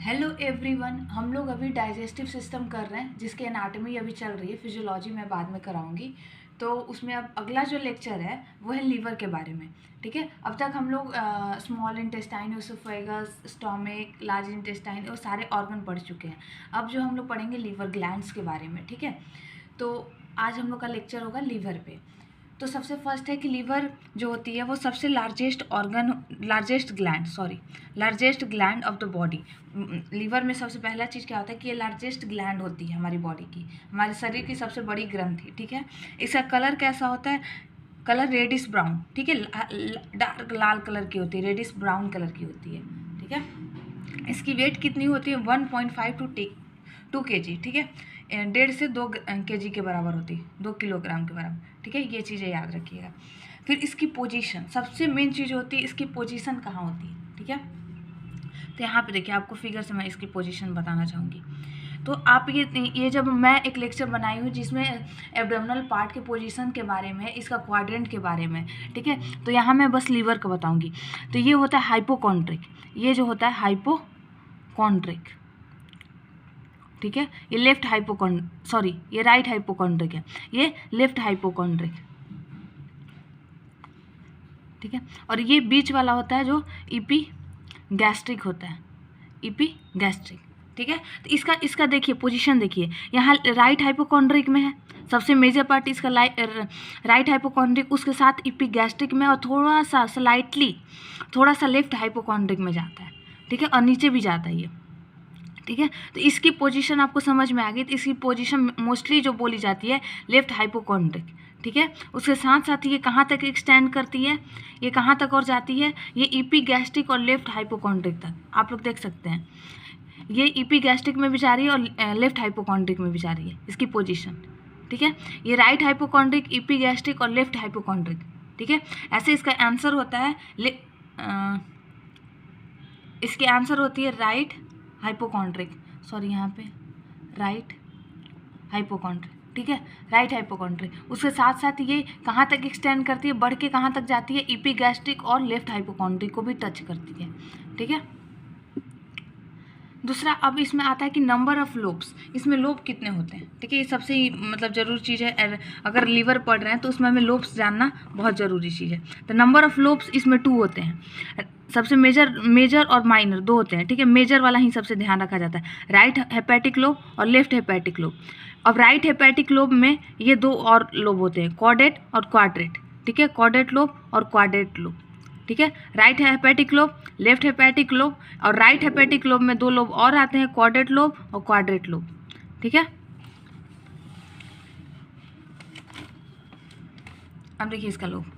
Hello everyone, हम लोग अभी डाइजेस्टिव सिस्टम कर रहे हैं जिसकी एनाटॉमी अभी चल रही है। फिजियोलॉजी मैं बाद में कराऊंगी। तो उसमें अब अगला जो लेक्चर है वो है लीवर के बारे में। ठीक है, अब तक हम लोग small intestine, oesophagus, stomach, large intestine और सारे ऑर्गन पढ़ चुके हैं। अब जो हम लोग पढ़ेंगे लीवर ग्लैंड्स के बारे में। ठीक है, तो आज हम लोग का लेक्चर होगा लीवर पे। तो सबसे फर्स्ट है कि लीवर जो होती है वो सबसे largest gland of the body. Liver में सबसे पहला चीज़ क्या होता है कि ये लार्जेस्ट ग्लैंड होती है हमारी बॉडी की, हमारे शरीर की सबसे बड़ी ग्रंथि। ठीक है, इसका कलर कैसा होता है? Colour reddish brown. ठीक है, डार्क लाल कलर की होती है, रेडिश ब्राउन कलर की होती है। ठीक है, इसकी वेट कितनी होती है? 1.5 to 2 kg। ठीक है, 1.5 से 2 kg के बराबर होती है, 2 किलोग्राम के बराबर। ठीक है, ये चीज़ें याद रखिएगा। फिर इसकी पोजीशन, सबसे मेन चीज़ होती है इसकी पोजीशन कहाँ होती है। ठीक है, तो यहाँ पे देखिए, आपको फिगर से मैं इसकी पोजीशन बताना चाहूँगी। तो आप ये जब मैं एक लेक्चर बनाई हूँ जिसमें एब्डोमिनल पार्ट के पोजीशन के बारे में, इसका क्वाड्रेंट के बारे में। ठीक है, तो यहाँ मैं बस लीवर का बताऊँगी। तो ये होता है हाइपोकॉन्ड्रिक, ये जो होता है हाइपोकॉन्ड्रिक। ठीक है, ये ये राइट हाइपोकॉन्ड्रिक है, ये लेफ्ट हाइपोकॉन्ड्रिक। ठीक है, और ये बीच वाला होता है जो ईपी गैस्ट्रिक होता है, ईपी गैस्ट्रिक। ठीक है, तो इसका देखिए पोजीशन, देखिए यहाँ राइट हाइपोकॉन्ड्रिक में है, सबसे मेजर पार्ट इसका राइट हाइपोकॉन्ड्रिक, उसके साथ ईपी गैस्ट्रिक में, और थोड़ा सा लेफ्ट हाइपोकॉन्ड्रिक में जाता है। ठीक है, और नीचे भी जाता है ये। ठीक है, तो इसकी पोजीशन आपको समझ में आ गई। तो इसकी पोजीशन मोस्टली जो बोली जाती है लेफ्ट हाइपोकॉन्ड्रिक। ठीक है, उसके साथ साथ ये कहाँ तक एक्सटेंड करती है, ये कहाँ तक और जाती है? ये ईपी गैस्ट्रिक और लेफ्ट हाइपोकॉन्ड्रिक तक। आप लोग देख सकते हैं ये ईपी गैस्ट्रिक में भी जा रही है और लेफ्ट हाइपोकॉन्ड्रिक में भी जा रही है इसकी पोजीशन। ठीक है, ये राइट हाइपोकॉन्ड्रिक, ईपी गैस्ट्रिक और लेफ्ट हाइपोकॉन्ड्रिक। ठीक है, ऐसे इसका आंसर होता है इसकी आंसर होती है राइट हाइपोकॉन्ड्रिक, यहाँ पे राइट हाइपोकॉन्ड्रिक। ठीक है, राइट हाइपोकॉन्ड्रिक। उसके साथ साथ ये कहाँ तक एक्सटेंड करती है, बढ़ के कहाँ तक जाती है? ईपी गैस्ट्रिक और लेफ्ट हाइपोकॉन्ड्रिक को भी टच करती है। ठीक है, दूसरा अब इसमें आता है कि नंबर ऑफ लोब्स, इसमें लोब कितने होते हैं। ठीक है, ये सबसे मतलब ज़रूरी चीज़ है। अगर लीवर पढ़ रहे हैं तो उसमें हमें लोब्स जानना बहुत ज़रूरी चीज़ है। तो नंबर ऑफ लोब्स इसमें 2 होते हैं। सबसे मेजर और माइनर 2 होते हैं। ठीक है, मेजर वाला ही सबसे ध्यान रखा जाता है, राइट हेपेटिक लोब और लेफ्ट हेपेटिक लोब। अब राइट हेपेटिक लोब में ये 2 और लोब होते हैं, कॉर्डेट और क्वाड्रेट। ठीक है, कॉर्डेट लोब और क्वाड्रेट लोब। ठीक है, right hepatic lobe, left hepatic lobe, और राइट हेपेटिक लोब में 2 लोब और आते हैं, कॉर्डेट लोब और क्वाड्रेट लोब। ठीक है, अब देखिए इसका लोब।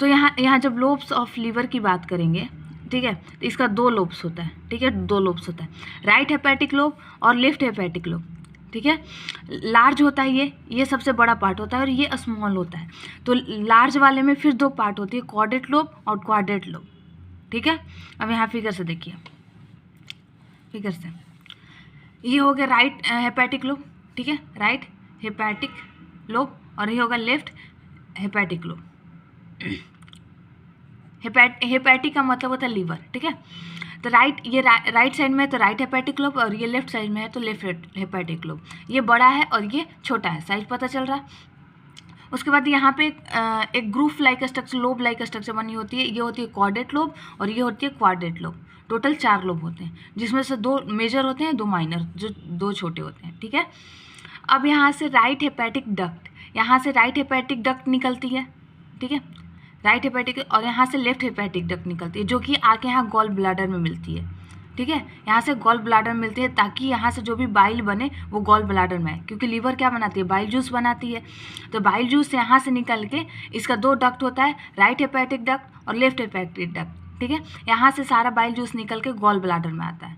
तो यहाँ जब लोब्स ऑफ लीवर की बात करेंगे, ठीक है, तो इसका 2 लोब्स होता है। ठीक है, 2 लोब्स होता है, राइट हेपेटिक लोब और लेफ्ट हेपेटिक लोब। ठीक है, लार्ज होता है ये सबसे बड़ा पार्ट होता है और ये स्मॉल होता है। तो लार्ज वाले में फिर 2 पार्ट होती है, कॉर्डेट लोब और क्वाड्रेट लोब। ठीक है, अब यहाँ फिगर से देखिए, फिगर से ये हो गया राइट हेपेटिक लोब। ठीक है, राइट हेपेटिक लोब, और ये होगा लेफ्ट हेपेटिक लोब। हेपेटिक का मतलब होता है लीवर। ठीक है, तो राइट साइड में तो राइट हेपेटिक लोब, और ये लेफ्ट साइड में है तो लेफ्ट हेपेटिक लोब। ये बड़ा है और ये छोटा है, साइज पता चल रहा है। उसके बाद यहाँ पे एक group like structure, lobe like structure बनी होती है। ये होती है कॉर्डेट लोब और ये होती है क्वाड्रेट लोब। टोटल 4 लोब होते हैं, जिसमें से 2 मेजर होते हैं, 2 माइनर, जो 2 छोटे होते हैं। ठीक है, अब यहाँ से राइट हेपेटिक डक्ट, यहाँ से राइट हेपेटिक डक्ट निकलती है। ठीक है, राइट हेपेटिक, और यहाँ से लेफ्ट हेपेटिक डक्ट निकलती है, जो कि आके यहाँ गॉल ब्लैडर में मिलती है। ठीक है, यहाँ से गॉल ब्लैडर मिलती है ताकि यहाँ से जो भी बाइल बने वो गॉल ब्लैडर में आए, क्योंकि लीवर क्या बनाती है? बाइल जूस बनाती है। तो बाइल जूस यहाँ से निकल के इसका 2 डक्ट होता है, राइट हेपेटिक डक्ट और लेफ्ट हेपेटिक डक्ट। ठीक है, यहाँ से सारा बाइल जूस निकल के गॉल ब्लैडर में आता है।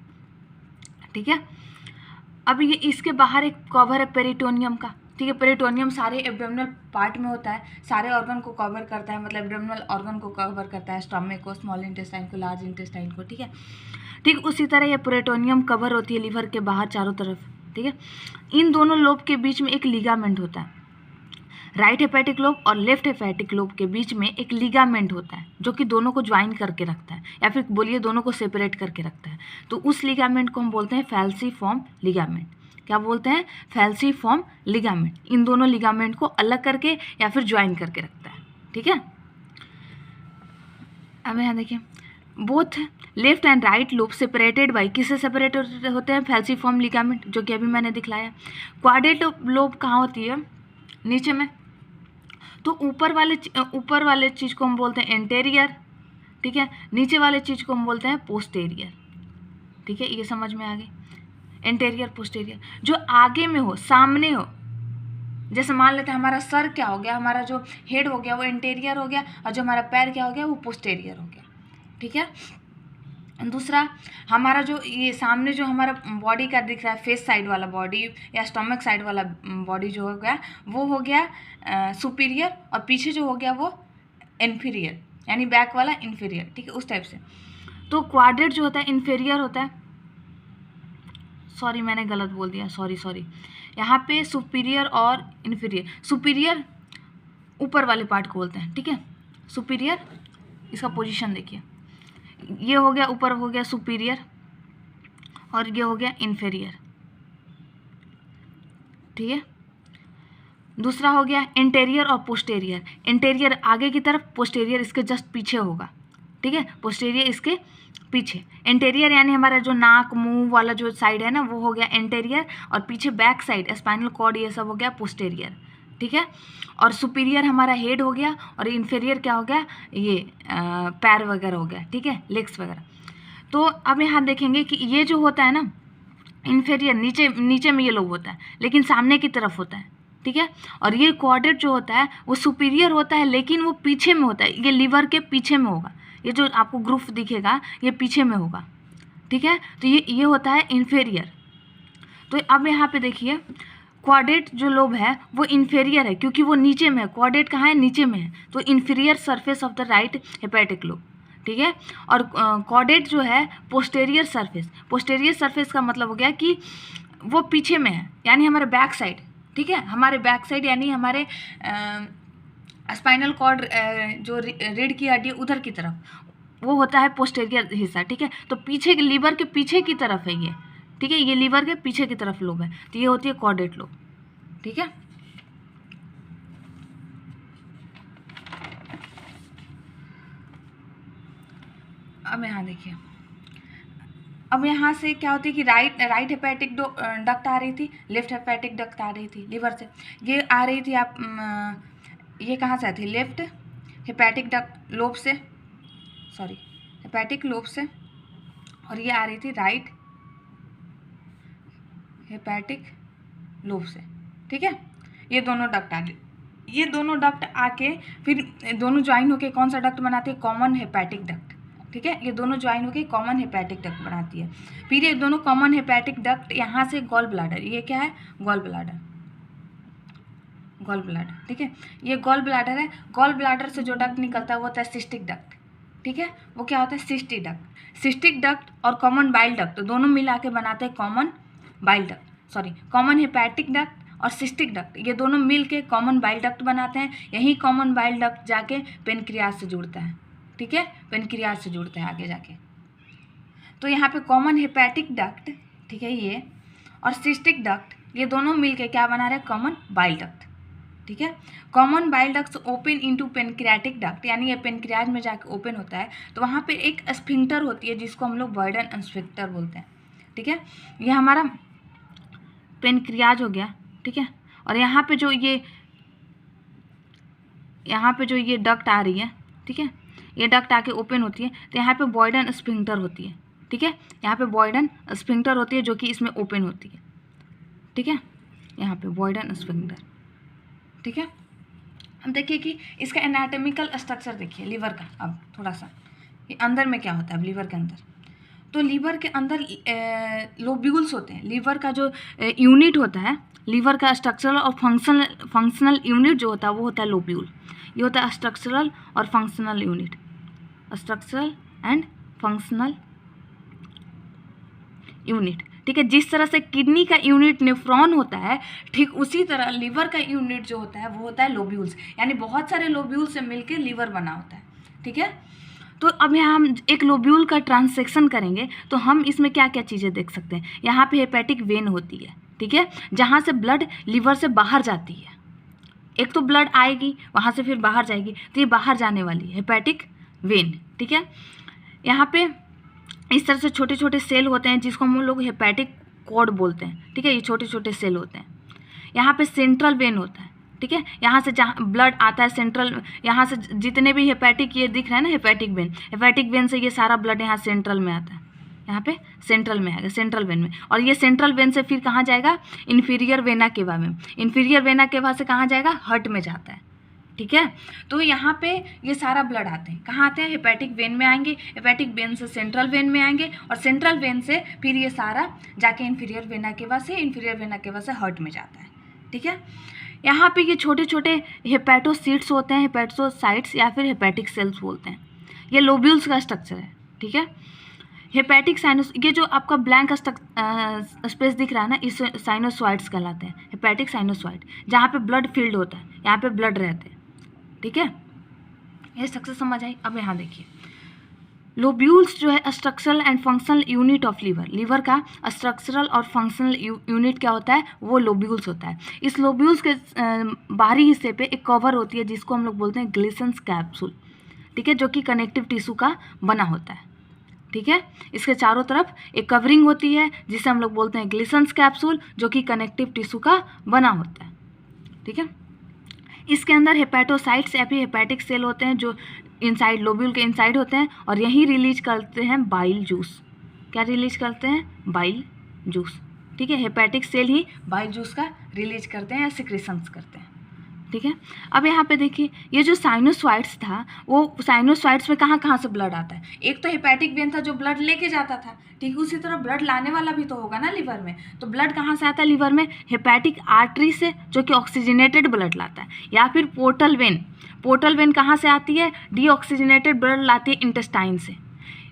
ठीक है, अब ये इसके बाहर एक कवर है पेरिटोनियम का। ठीक है, पेरिटोनियम सारे एब्डोमिनल पार्ट में होता है, सारे ऑर्गन को कवर करता है, मतलब एब्डोमिनल ऑर्गन को कवर करता है, स्टमक को, स्मॉल इंटेस्टाइन को, लार्ज इंटेस्टाइन को। ठीक है, ठीक उसी तरह ये पेरिटोनियम कवर होती है लीवर के बाहर चारों तरफ। ठीक है, इन दोनों लोब के बीच में एक लिगामेंट होता है, राइट हेपेटिक लोब और लेफ्ट हेपेटिक लोब के बीच में एक लिगामेंट होता है जो कि दोनों को ज्वाइन करके रखता है, या फिर बोलिए दोनों को सेपरेट करके रखता है। तो उस लिगामेंट को हम बोलते हैं फैल्सीफॉर्म लिगामेंट। क्या बोलते हैं? फैल्सीफॉर्म लिगामेंट। इन दोनों लिगामेंट को अलग करके या फिर ज्वाइन करके रखता है। ठीक है, अब यहाँ देखिए, both left and right lobe separated by, किससे सेपरेटेड होते हैं? फैल्सीफॉर्म लिगामेंट, जो कि अभी मैंने दिखलाया। क्वाड्रेट लोब कहाँ होती है? नीचे में। तो ऊपर वाले चीज़ को हम बोलते हैं एंटेरियर, ठीक है। नीचे वाले चीज़ को हम बोलते हैं पोस्टेरियर। ठीक है, ये समझ में आ गई? एंटेरियर पोस्टेरियर, जो आगे में हो, सामने हो। जैसे मान लेते हैं हमारा सर क्या हो गया, हमारा जो हेड हो गया वो एंटेरियर हो गया, और जो हमारा पैर क्या हो गया वो पोस्टेरियर हो गया। ठीक है। दूसरा, हमारा जो ये सामने जो हमारा बॉडी का दिख रहा है, फेस साइड वाला बॉडी या स्टमक साइड वाला बॉडी जो हो गया वो हो गया सुपीरियर, और पीछे जो हो गया वो इन्फीरियर, यानी बैक वाला इन्फीरियर। ठीक है, उस टाइप से। तो क्वाड्रेट जो होता है इन्फीरियर होता है, सॉरी मैंने गलत बोल दिया, सॉरी। यहाँ पे सुपीरियर और इन्फीरियर, सुपीरियर ऊपर वाले पार्ट को बोलते हैं। ठीक है, सुपीरियर, इसका पोजीशन देखिए, ये हो गया ऊपर हो गया सुपीरियर, और ये हो गया इन्फीरियर। ठीक है। दूसरा हो गया इंटीरियर और पोस्टेरियर। इंटीरियर आगे की तरफ, पोस्टेरियर इसके जस्ट पीछे होगा। ठीक है, पोस्टेरियर इसके पीछे। इंटीरियर यानी हमारा जो नाक मुंह वाला जो साइड है ना, वो हो गया इंटीरियर, और पीछे बैक साइड स्पाइनल कॉर्ड ये सब हो गया पोस्टेरियर। ठीक है, और सुपीरियर हमारा हेड हो गया, और इन्फीरियर क्या हो गया, ये पैर वगैरह हो गया। ठीक है, लेग्स वगैरह। तो अब यहाँ देखेंगे कि ये जो होता है ना इन्फीरियर, नीचे में ये लोब होता है, लेकिन सामने की तरफ होता है। ठीक है, और ये क्वाड्रेट जो होता है वो सुपीरियर होता है, लेकिन वो पीछे में होता है, ये लीवर के पीछे में होगा। ये जो आपको ग्रुप दिखेगा ये पीछे में होगा। ठीक है, तो ये होता है इन्फीरियर। तो अब यहाँ पे देखिए, क्वाड्रेट जो लोब है वो इन्फीरियर है, क्योंकि वो नीचे में है। क्वाड्रेट कहाँ है? नीचे में है, तो inferior surface of the right hepatic lobe. ठीक है, और क्वाड्रेट जो है पोस्टेरियर सरफेस। पोस्टेरियर सरफेस का मतलब हो गया कि वो पीछे में है, यानी हमारे बैक साइड। ठीक है, हमारे बैक साइड यानी हमारे स्पाइनल कॉर्ड जो रीढ़ की हड्डी उधर की तरफ, वो होता है पोस्टेरियर हिस्सा। ठीक है, तो पीछे लीवर के पीछे की तरफ है ये। ठीक है, ये लीवर के पीछे की तरफ लोब है, तो ये होती है क्वाड्रेट लोब। ठीक है, अब यहाँ देखिए, अब यहाँ से क्या होती है कि राइट हेपेटिक डक्ट आ रही थी, लेफ्ट हेपेटिक डक्ट आ रही थी लीवर से। ये आ रही थी आप ये कहाँ से आती थी? लेफ्ट हेपेटिक डक्ट लोब से, सॉरी हेपेटिक लोब से, और ये आ रही थी राइट हेपेटिक लोब से। ठीक है, ये दोनों डक्ट आ गए। ये दोनों डक्ट आके फिर दोनों ज्वाइन होके कौन सा डक्ट बनाते हैं? Common hepatic duct. ठीक है, ये दोनों ज्वाइन होके कॉमन हेपेटिक डक्ट बनाती है। फिर ये दोनों कॉमन हेपेटिक डक्ट यहाँ से गॉल ब्लाडर, ये क्या है? Gall bladder. ठीक है, ये गॉल ब्लाडर है। गॉल ब्लाडर से जो डक्ट निकलता है वो होता है सिस्टिक डक्ट। ठीक है, वो क्या होता है? Cystic duct. सिस्टिक डक्ट और कॉमन बाइल डक्ट दोनों मिला के बनाते हैं common bile duct, sorry common hepatic duct और सिस्टिक डक्ट, ये दोनों मिल के कॉमन बाइल डक्ट बनाते हैं। यही कॉमन बाइल डक्ट जाके पेनक्रियाज से जुड़ता है। ठीक है, पेनक्रियाज से जुड़ता है आगे जाके। तो यहाँ पे कॉमन हेपेटिक डक्ट, ठीक है, ये और सिस्टिक डक्ट, ये दोनों मिलके क्या बना रहे हैं? Common bile duct. ठीक है, common bile duct open into pancreatic duct, यानी ये पेनक्रियाज में जाके ओपन होता है। तो वहाँ पे एक स्फिंक्टर होती है जिसको हम लोग बॉयडन स्फिंक्टर बोलते हैं। ठीक है, ये हमारा पेनक्रियाज हो गया। ठीक है, और यहाँ पे जो ये डक्ट आ रही है, ठीक है, ये डक्ट आके ओपन होती है, तो यहाँ पे बॉयडन स्फिंक्टर होती है। ठीक है, यहाँ पे बॉयडन स्फिंक्टर होती है जो कि इसमें ओपन होती है। ठीक है, यहाँ पे बॉयडन स्फिंक्टर। ठीक है, अब देखिए कि इसका एनाटॉमिकल स्ट्रक्चर देखिए लीवर का। अब थोड़ा सा ये अंदर में क्या होता है? अब लीवर के अंदर, तो लीवर के अंदर लोब्यूल्स होते हैं। लीवर का जो यूनिट होता है, लीवर का स्ट्रक्चरल और फंक्शनल यूनिट जो होता है वो होता है लोब्यूल। ये होता है स्ट्रक्चरल और functional unit, structural and functional unit. ठीक है। जिस तरह से किडनी का यूनिट नेफ्रॉन होता है, ठीक उसी तरह लीवर का यूनिट जो होता है वो होता है लोब्यूल्स, यानी बहुत सारे लोब्यूल से मिलकर लीवर बना होता है, ठीक है। तो अब यहाँ हम एक लोब्यूल का ट्रांसेक्शन करेंगे तो हम इसमें क्या क्या चीज़ें देख सकते हैं। यहाँ पे हेपेटिक वेन होती है, ठीक है, जहाँ से ब्लड लीवर से बाहर जाती है। एक तो ब्लड आएगी वहाँ से फिर बाहर जाएगी, तो ये बाहर जाने वाली है हेपेटिक वेन, ठीक है। यहाँ पे इस तरह से छोटे छोटे सेल होते हैं जिसको हम लोग हेपेटिक कॉर्ड बोलते हैं, ठीक है। ये छोटे छोटे सेल होते हैं। यहाँ पे सेंट्रल वेन होता है, ठीक है। यहाँ से जहाँ ब्लड आता है सेंट्रल, यहाँ से जितने भी हेपेटिक ये दिख रहे हैं ना हेपेटिक वेन से ये सारा ब्लड यहाँ सेंट्रल में आता है, यहाँ पे सेंट्रल में आएगा, सेंट्रल वेन में। और ये सेंट्रल वेन से फिर कहाँ जाएगा, इन्फीरियर वेना केवा में। इन्फीरियर वेना केवा से कहाँ जाएगा, हार्ट में जाता है, ठीक है। तो यहाँ पे ये सारा ब्लड आते हैं, कहाँ आते हैं, हेपेटिक वेन में आएंगे, हेपेटिक वेन से सेंट्रल वेन में आएंगे, और सेंट्रल वेन से फिर ये सारा जाके इन्फीरियर वेना केवा से, इन्फीरियर वेना केवा से हार्ट में जाता है, ठीक है। यहाँ पे ये छोटे छोटे हेपेटोसाइट्स होते हैं, हेपेटोसाइट्स या फिर हेपेटिक सेल्स बोलते हैं। ये लोब्यूल्स का स्ट्रक्चर है, ठीक है। हेपेटिक साइनस, ये जो आपका ब्लैंक स्पेस दिख रहा है ना, इस साइनोसॉइड्स कहलाते हैं, हेपेटिक साइनोसॉइड, जहाँ पे ब्लड फील्ड होता है, यहाँ पे ब्लड रहते हैं, ठीक है। ये स्ट्रक्चर समझ आई। अब यहाँ देखिए, लोब्यूल्स जो है structural and functional unit of liver का स्ट्रक्चरल और फंक्शनल यूनिट क्या होता है, वो लोब्यूल्स होता है। इस लोब्यूल्स के बाहरी हिस्से पे एक कवर होती है जिसको हम लोग बोलते हैं ग्लिसन्स कैप्सूल, ठीक है, जो कि कनेक्टिव टिश्यू का बना होता है, ठीक है। इसके चारों तरफ एक कवरिंग होती है जिसे हम लोग बोलते हैं ग्लिसन्स कैप्सूल, जो कि कनेक्टिव टिश्यू का बना होता है, ठीक है। इसके अंदर हेपेटोसाइट्स या फिर हेपेटिक सेल होते हैं जो इनसाइड लोब्यूल के इनसाइड होते हैं, और यही रिलीज करते हैं बाइल जूस। क्या रिलीज करते हैं, बाइल जूस, ठीक है। हेपेटिक सेल ही बाइल जूस का रिलीज करते हैं या सिक्रेशंस करते हैं, ठीक है। अब यहाँ पे देखिए, ये जो साइनोसॉइड्स था, वो साइनोसॉइड्स में कहाँ कहाँ से ब्लड आता है। एक तो हेपेटिक वेन था जो ब्लड लेके जाता था, ठीक, उसी तरह ब्लड लाने वाला भी तो होगा ना लीवर में। तो ब्लड कहाँ से आता है लीवर में, हेपेटिक आर्टरी से, जो कि ऑक्सीजनेटेड ब्लड लाता है, या फिर पोर्टल वेन कहाँ से आती है, डीऑक्सीजनेटेड ब्लड लाती है इंटेस्टाइन से।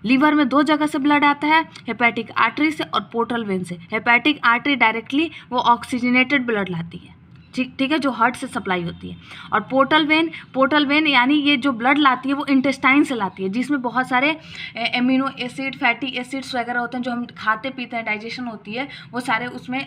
लीवर में दो जगह से ब्लड आता है, हेपेटिक आर्टरी से और पोर्टल वेन से। हेपेटिक आर्टरी डायरेक्टली वो ऑक्सीजनेटेड ब्लड लाती है, ठीक है, जो हार्ट से सप्लाई होती है। और पोर्टल वेन यानी ये जो ब्लड लाती है वो इंटेस्टाइन से लाती है, जिसमें बहुत सारे एमिनो एसिड, फैटी एसिड्स वगैरह होते हैं जो हम खाते पीते हैं, डाइजेशन होती है, वो सारे उसमें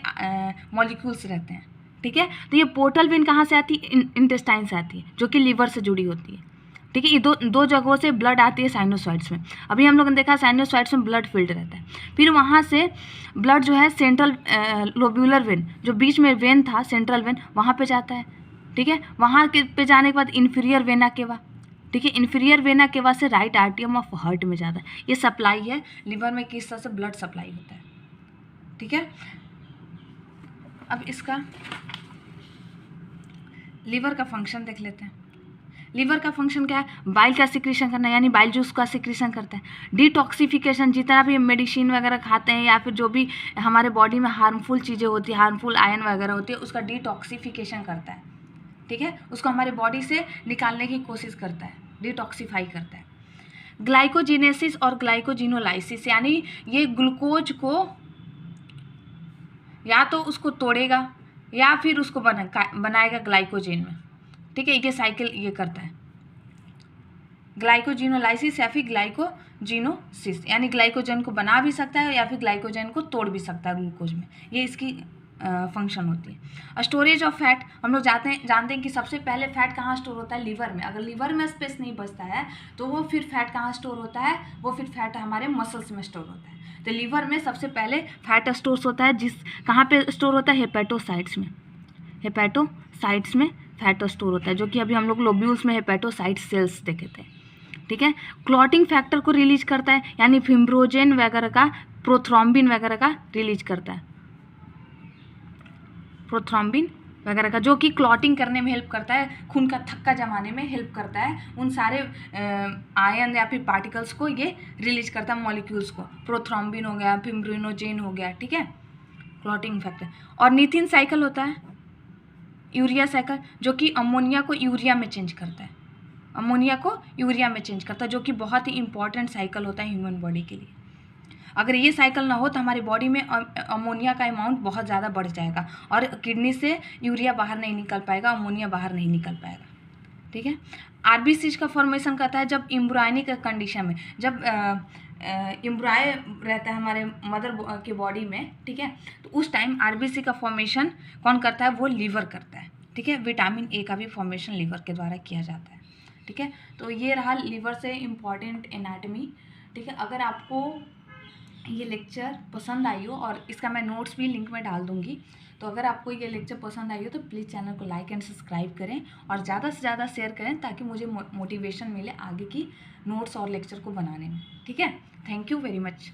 मॉलिक्यूल्स रहते हैं, ठीक है। तो ये पोर्टल वेन कहाँ से आती है, इंटेस्टाइन से आती है, जो कि लीवर से जुड़ी होती है, ठीक है। ये दो जगहों से ब्लड आती है साइनोसॉइड्स में। अभी हम लोगों ने देखा साइनोसॉइड्स में ब्लड फील्ड रहता है। फिर वहाँ से ब्लड जो है सेंट्रल लोब्यूलर वेन, जो बीच में वेन था सेंट्रल वेन, वहाँ पे जाता है, ठीक है। वहाँ के पे जाने के बाद इन्फीरियर वेना केवा, ठीक है, इन्फीरियर वेना केवा से राइट आर्टियम ऑफ हार्ट में जाता है। ये सप्लाई है लीवर में, किस तरह से ब्लड सप्लाई होता है, ठीक है। अब इसका लीवर का फंक्शन देख लेते हैं। लीवर का फंक्शन क्या है, बाइल का सिक्रीशन करना, यानी बाइल जूस का सिक्रीशन करता है। डिटॉक्सिफिकेशन, जितना भी मेडिसिन वगैरह खाते हैं या फिर जो भी हमारे बॉडी में हार्मफुल चीज़ें होती है, हार्मफुल आयन वगैरह होती है, उसका डिटॉक्सिफिकेशन करता है, ठीक है, उसको हमारे बॉडी से निकालने की कोशिश करता है, डिटॉक्सीफाई करता है। ग्लाइकोजिनेसिस और ग्लाइकोजिनोलाइसिस, यानी ये ग्लूकोज को या तो उसको तोड़ेगा या फिर उसको बनाएगा ग्लाइकोजेन में, ठीक है। ये साइकिल ये करता है, ग्लाइकोजिनोलाइसिस या फिर ग्लाइकोजिनोसिस, यानी ग्लाइकोजन को बना भी सकता है या फिर ग्लाइकोजन को तोड़ भी सकता है ग्लूकोज में। ये इसकी फंक्शन होती है। स्टोरेज ऑफ फैट, हम लोग जानते हैं कि सबसे पहले फैट कहाँ स्टोर होता है, लीवर में। अगर लीवर में स्पेस नहीं बचता है तो वो फिर फैट कहाँ स्टोर होता है, वो फिर फैट हमारे मसल्स में स्टोर होता है। तो लीवर में सबसे पहले फैट स्टोर होता है, कहाँ पे स्टोर होता है, हेपेटोसाइट्स में। हेपेटोसाइट्स में फैट स्टोर होता है, जो कि अभी हम लोग लोब्यूल्स में हेपेटोसाइट सेल्स देखे थे, ठीक है। क्लॉटिंग फैक्टर को रिलीज करता है, यानी फिब्रोजेन वगैरह का, प्रोथ्रोम्बिन वगैरह का रिलीज करता है, प्रोथ्रोम्बिन वगैरह का, जो कि क्लॉटिंग करने में हेल्प करता है, खून का थक्का जमाने में हेल्प करता है। उन सारे आयन या फिर पार्टिकल्स को ये रिलीज करता है, मॉलिक्यूल्स को। प्रोथ्रोम्बिन हो गया, फिब्रिनोजेन हो गया, ठीक है, क्लॉटिंग फैक्टर। और नीथिन साइकिल होता है, यूरिया साइकिल, जो कि अमोनिया को यूरिया में चेंज करता है, जो कि बहुत ही इंपॉर्टेंट साइकिल होता है ह्यूमन बॉडी के लिए। अगर ये साइकिल ना हो तो हमारी बॉडी में अमोनिया का अमाउंट बहुत ज़्यादा बढ़ जाएगा और किडनी से यूरिया बाहर नहीं निकल पाएगा, अमोनिया बाहर नहीं निकल पाएगा। ठीक है। आरबीसी का फॉर्मेशन कहता है जब एम्ब्रायनिक कंडीशन में, जब एम्ब्राय रहता है हमारे मदर के बॉडी में, ठीक है, तो उस टाइम आरबीसी का फॉर्मेशन कौन करता है? वो लीवर करता है। ठीक है। विटामिन ए का भी फॉर्मेशन लीवर के द्वारा किया जाता है। ठीक है। तो ये रहा लीवर से इम्पॉर्टेंट एनाटमी। ठीक है। अगर आपको ये लेक्चर पसंद आई हो, और इसका मैं नोट्स भी लिंक में डाल दूँगी, तो अगर आपको ये लेक्चर पसंद आई हो तो प्लीज़ चैनल को लाइक एंड सब्सक्राइब करें और ज़्यादा से ज़्यादा शेयर करें ताकि मुझे मोटिवेशन मिले आगे की नोट्स और लेक्चर को बनाने में। ठीक है। Thank you very much.